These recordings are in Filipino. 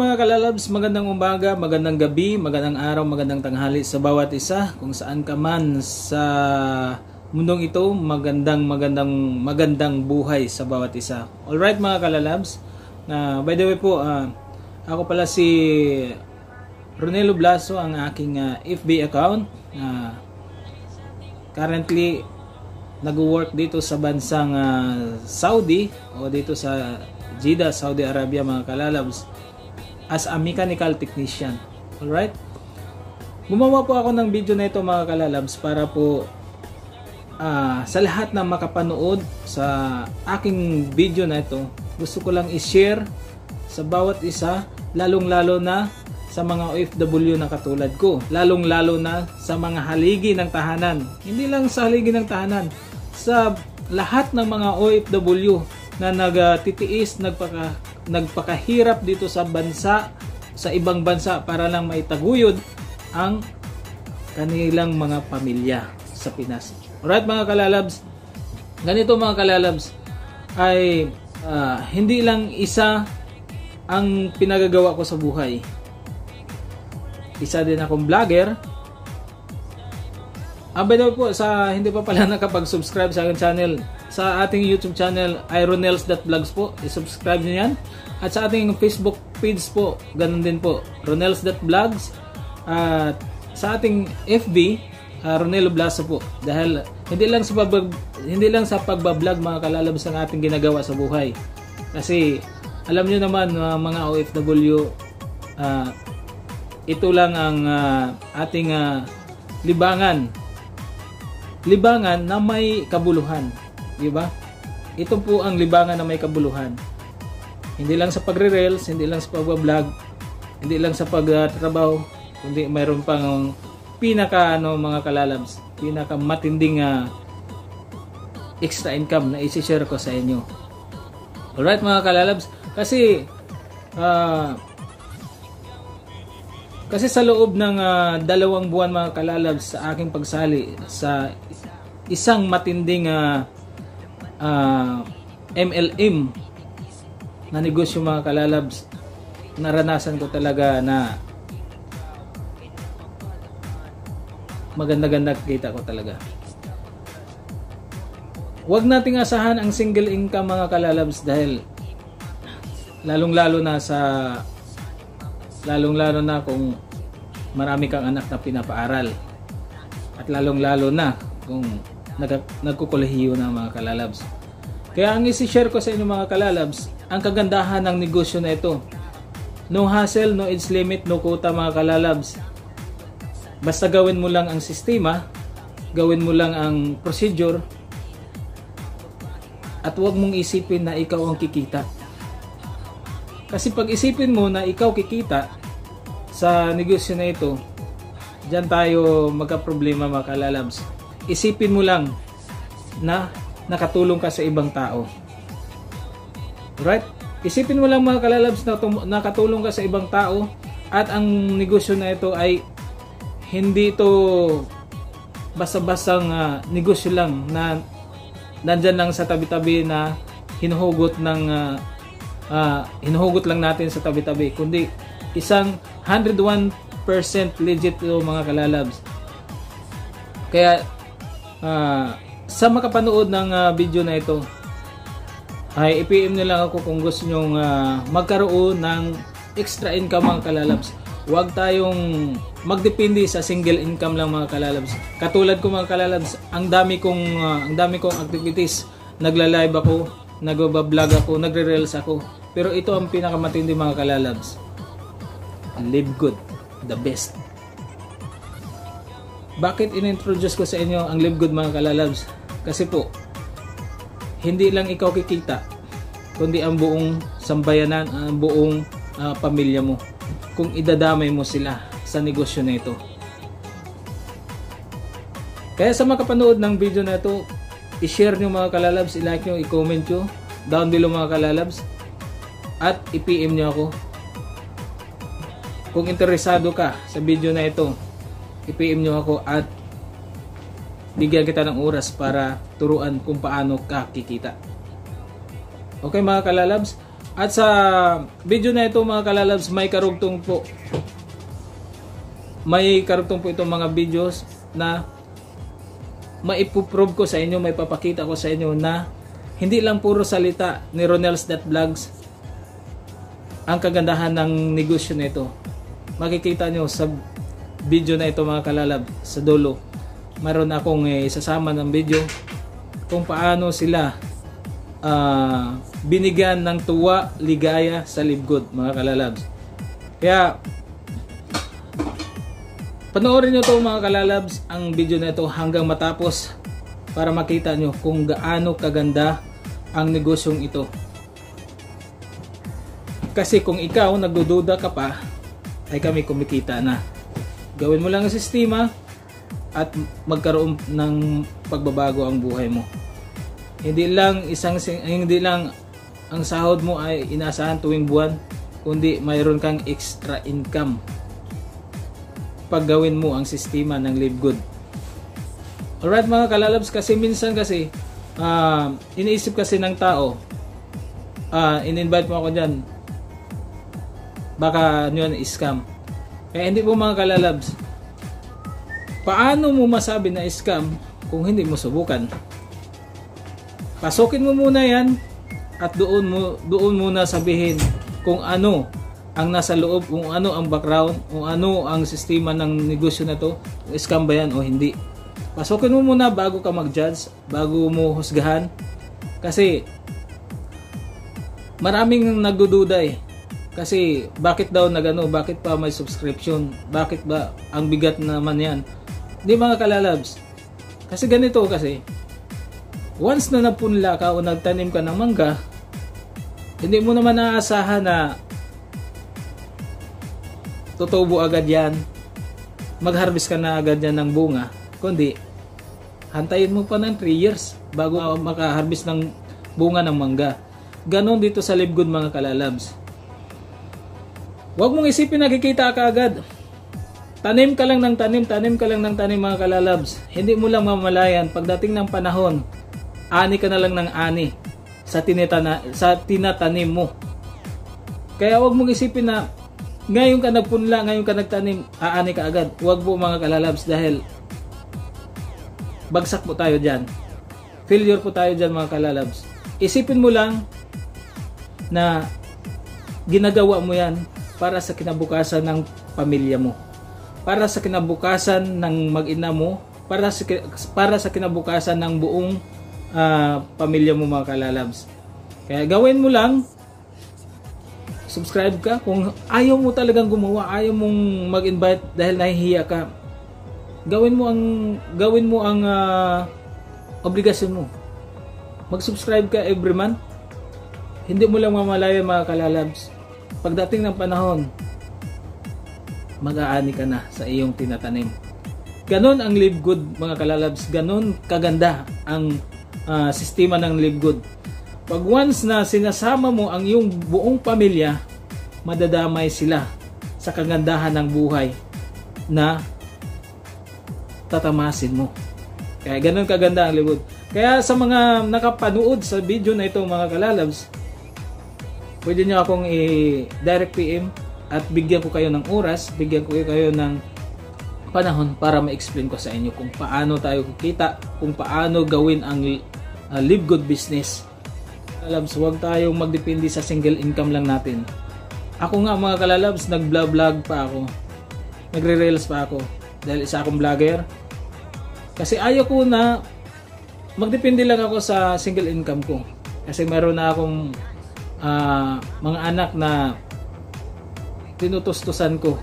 mga kalalabs, magandang umaga, magandang gabi, magandang araw, magandang tanghali sa bawat isa. Kung saan ka man sa mundong ito, magandang buhay sa bawat isa. Alright mga kalalabs, by the way po, ako pala si Ronelo Blaso, ang aking FB account. Currently, nag-work dito sa bansang Saudi o dito sa Jeddah, Saudi Arabia mga kalalabs, as a mechanical technician. Alright? Gumawa po ako ng video na ito mga kalalabs para po sa lahat na makapanood sa aking video na ito, gusto ko lang i-share sa bawat isa, lalong-lalo na sa mga OFW na katulad ko, lalong-lalo na sa mga haligi ng tahanan. Hindi lang sa haligi ng tahanan, sa lahat ng mga OFW na nagtitiis, nagpakahirap dito sa bansa, sa ibang bansa para lang maitaguyod ang kanilang mga pamilya sa Pinas. Alright mga kalalabs, ganito mga kalalabs ay hindi lang isa ang pinagagawa ko sa buhay. Isa din akong vlogger. By the way po, sa hindi pa pala nakapag-subscribe sa aking channel, sa ating YouTube channel ay ronels.vlogs po, i-subscribe nyo yan. At sa ating Facebook page po, ganun din po, ronels.vlogs. At sa ating FB, Ronelo Blaso po. Dahil hindi lang sa pagbablog mga kalalabs ang ating ginagawa sa buhay. Kasi alam nyo naman mga OFW, ito lang ang ating libangan na may kabuluhan, di ba? Ito po ang libangan na may kabuluhan. Hindi lang sa pagre-reels, hindi lang sa pag-vlog, hindi lang sa pagtrabaho, kundi mayroon pang mga kalalabs, pinaka matinding extra income na i-share ko sa inyo. Alright mga kalalabs, kasi sa loob ng 2 buwan mga kalalabs sa aking pagsali sa isang matinding MLM na negosyo mga kalalabs, naranasan ko talaga na maganda-ganda kita ko talaga. Huwag nating asahan ang single income mga kalalabs dahil lalong-lalo na kung marami kang anak na pinapaaral at lalong-lalo na kung nagkukolehiyo na mga kalalabs. Kaya ang isi-share ko sa inyo mga kalalabs, ang kagandahan ng negosyo na ito, no hassle, no age limit, no quota mga kalalabs. Basta gawin mo lang ang sistema, gawin mo lang ang procedure, at huwag mong isipin na ikaw ang kikita. Kasi pag isipin mo na ikaw kikita sa negosyo na ito, dyan tayo magka-problema mga kalalabs. Isipin mo lang na nakatulong ka sa ibang tao. Right? Isipin mo lang mga kalalabs na nakatulong ka sa ibang tao at ang negosyo na ito ay hindi ito basta-bastang negosyo lang na nandyan lang sa tabi-tabi na hinuhugot lang natin sa tabi-tabi, kundi isang 101% legit ito mga kalalabs. Kaya sa makapanood ng video na ito ay i-PM nyo lang ako kung gusto nyong magkaroon ng extra income mga kalalabs. Huwag tayong magdepende sa single income lang mga kalalabs. Katulad ko mga kalalabs, ang dami kong activities. Nagla-live ako, nagba-vlog ako, nagre-reels ako. Pero ito ang pinakamatindi mga kalalabs. Live good, the best. Bakit in-introduce ko sa inyo ang live good mga kalalabs? Kasi po, hindi lang ikaw kikita, kundi ang buong sambayanan, ang buong pamilya mo, kung idadamay mo sila sa negosyo na ito. Kaya sa makapanood ng video na ito, i-share nyo mga kalalabs, i-like nyo, i-comment nyo down below mga kalalabs, at i-PM nyo ako. Kung interesado ka sa video na ito, i-PM nyo ako at bigyan kita ng oras para turuan kung paano ka kikita. Okay mga kalalabs, At sa video na ito mga kalalabs, may karugtong po itong mga videos na maipuprove ko sa inyo, may papakita ko sa inyo na hindi lang puro salita ni Ronels.vlogs ang kagandahan ng negosyo nito. Makikita nyo sa video na ito mga kalalab, sa dulo mayroon akong isasama ng video kung paano sila binigyan ng tuwa, ligaya sa Live Good mga kalalabs. Kaya panoorin nyo to mga kalalabs, ang video na ito hanggang matapos para makita nyo kung gaano kaganda ang negosyong ito. Kasi kung ikaw nagdududa ka pa, ay kami kumikita na. Gawin mo lang ang sistema at magkaroon ng pagbabago ang buhay mo. Hindi lang ang sahod mo ay inaasahan tuwing buwan, kundi mayroon kang extra income pag gawin mo ang sistema ng Live Good. Alright mga kalalabs, kasi minsan kasi iniisip kasi ng tao, in-invite mo ako dyan, baka yun scam. Kaya hindi po mga kalalabs, paano mo masabi na scam kung hindi mo subukan? Pasukin mo muna yan at doon muna sabihin kung ano ang nasa loob, kung ano ang background, kung ano ang sistema ng negosyo na to, scam ba yan o hindi. Pasukin mo muna bago ka mag-judge, bago mo husgahan, kasi maraming nagdududa kasi bakit daw bakit pa may subscription, bakit ba ang bigat naman yan. Hindi mga kalalabs, kasi ganito, kasi once na napunla ka o nagtanim ka ng mangga, hindi mo naman naaasahan na tutubo agad yan, mag-harvest ka na agad yan ng bunga, kundi hantayin mo pa ng 3 years bago maka-harvest ng bunga ng mangga. Ganon dito sa Live Good mga kalalabs. Huwag mong isipin nakikita ka agad. Tanim ka lang ng tanim mga kalalabs. Hindi mo lang mamalayan pagdating ng panahon, ani ka na lang ng ani sa tinatanim mo. Kaya huwag mong isipin na ngayon ka nagpunla, ngayon ka nagtanim, aani ka agad. Huwag po mga kalalabs, dahil bagsak po tayo dyan. Failure po tayo dyan mga kalalabs. Isipin mo lang na ginagawa mo yan para sa kinabukasan ng pamilya mo, para sa kinabukasan ng mag-ina mo, para sa kinabukasan ng buong pamilya mo mga kalalabs. Kaya gawin mo lang, subscribe ka. Kung ayaw mo talagang gumawa, ayaw mong mag-invite dahil nahihiya ka, gawin mo ang obligasyon mo. Mag-subscribe ka every month. Hindi mo lang mamalaya mga kalalabs, pagdating ng panahon, mag-aani ka na sa iyong tinatanim. Ganon ang Live Good mga kalalabs. Ganon kaganda ang sistema ng Live Good. Pag once na sinasama mo ang iyong buong pamilya, madadamay sila sa kagandahan ng buhay na tatamasin mo. Kaya ganun kaganda ang Live Good. Kaya sa mga nakapanood sa video na ito mga kalalabs, pwede nyo akong i-direct PM at bigyan ko kayo ng oras, bigyan ko kayo ng panahon para ma-explain ko sa inyo kung paano tayo kikita, kung paano gawin ang Live Good business. Kalalabs, huwag tayong magdepende sa single income lang natin. Ako nga mga kalalabs, nag-vlog pa ako, nagre-reels pa ako dahil isa akong vlogger. Kasi ayaw ko na magdepende lang ako sa single income ko, kasi meron na akong mga anak na tinutustusan ko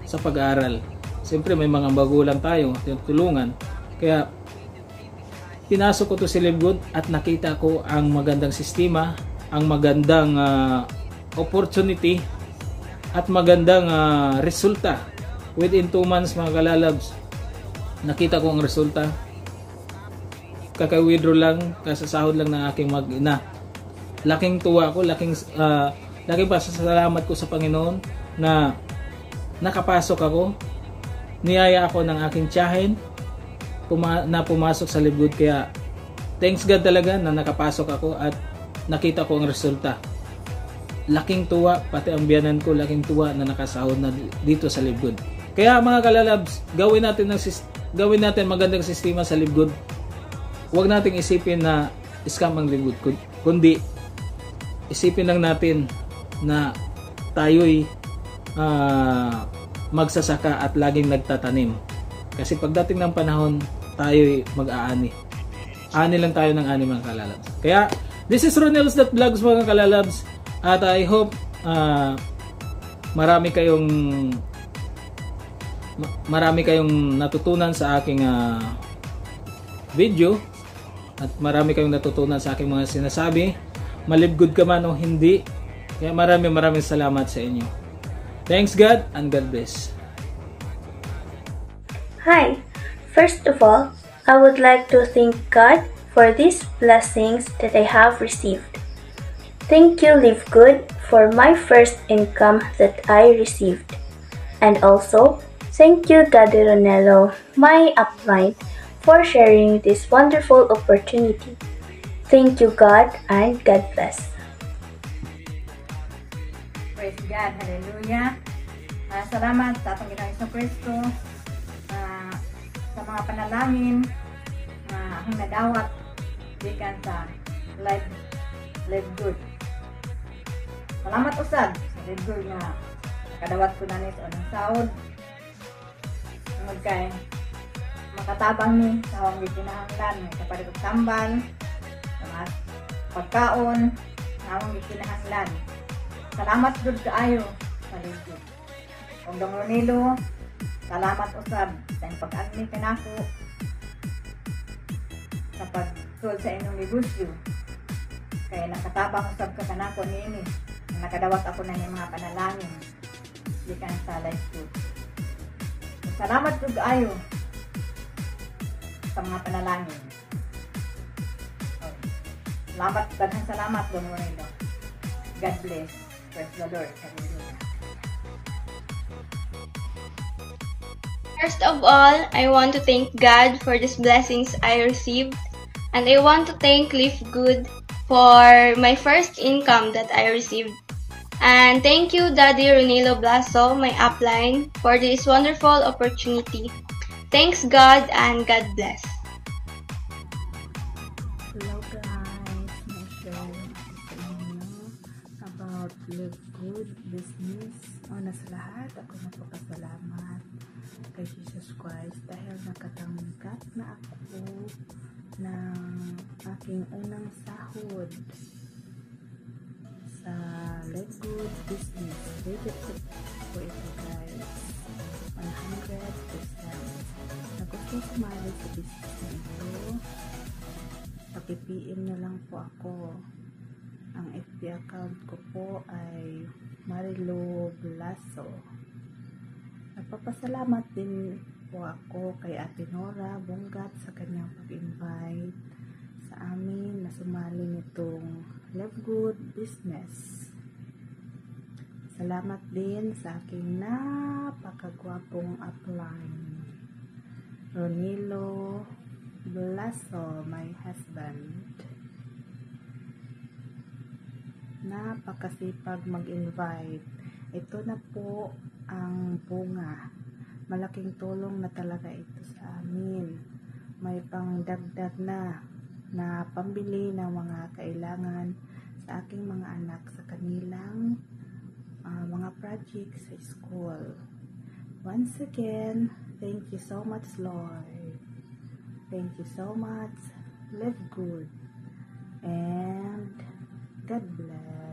sa pag-aaral. Siyempre may mga magulang tayo tinutulungan, kaya pinasok ko to si Live Good at nakita ko ang magandang sistema, ang magandang opportunity at magandang resulta. Within 2 months mga kalalabs, nakita ko ang resulta. Kaka-withdraw lang, kasasahod lang ng aking mag-ina. Laking tuwa ko, laking pasasalamat ko sa Panginoon na nakapasok ako. Niyaya ako ng aking tiyahin na pumasok sa Live Good. Kaya thanks God talaga na nakapasok ako at nakita ko ang resulta. laking tuwa, pati ang biyanan ko laking tuwa na nakasahod na dito sa Live Good. Kaya mga kalalabs, gawin natin magandang sistema sa Live Good. Huwag nating isipin na scam ang Live Good, kundi isipin lang natin na tayo'y magsasaka at laging nagtatanim. Kasi pagdating ng panahon, tayo'y mag-aani. Ani lang tayo ng ani mga kalalabs. Kaya, this is Ronels.vlogs mga kalalabs. At I hope marami kayong natutunan sa aking video. At marami kayong natutunan sa aking mga sinasabi. Malib good ka man o hindi. Kaya maraming salamat sa inyo. Thanks God and God bless. Hi! First of all, I would like to thank God for these blessings that I have received. Thank you, Live Good, for my first income that I received. And also, thank you, Daddy Ronelo, my upline, for sharing this wonderful opportunity. Thank you, God, and God bless. Praise God, hallelujah. Salamat sa atong Ginoong Jesucristo sa mga panalangin na akong nadawat gikan sa Live Good. Salamat usad sa Live Good nga nakadawat ko na nito ng sahod. Tungod kay makatabang ni sa akong gikinahanglan, may kapalit og tambal, mga pagkaon na akong gikinahanglan. Salamat gud kaayo sa Live Good. Kung Dong Ronilo, salamat usab sa pag-agni kanako sa pagsul sa inyong negosyo. Kaya nakatabang usab ka kanako niini. Nakadawat ako na ng mga panalangin gikan sa Live Good. Salamat gud kaayo sa mga panalangin. Salamat, daghang salamat Dong Ronilo. God bless. Praise the Lord. Hallelujah. First of all, I want to thank God for these blessings I received, and I want to thank Live Good for my first income that I received. And thank you, Daddy Ronilo Blaso, my upline, for this wonderful opportunity. Thanks God and God bless. Hello guys, may share sa inyo about Live Good business. Una sa lahat, ako napapasalamat kay Jesus Christ dahil nakatanggap na ako ng aking unang sahod sa Live Good business. Rated po ito guys, 100%. Na gusto sumali sa business na ito, pag-PM na lang po ako. Ang FB account ko po ay Marilo Blaso. Nagpapasalamat din po ako kay Ate Nora Bungat sa kanyang pag-invite sa amin na sumali nitong Live Good business. Salamat din sa aking napakagwapong upline, Ronilo Blaso, my husband. Napakasipag mag-invite. Ito na po ang bunga. Malaking tulong na talaga ito sa amin. May pangdagdag na pambili ng mga kailangan sa aking mga anak sa kanilang mga projects sa school. Once again, thank you so much, Lord. Thank you so much. Live Good. And God bless.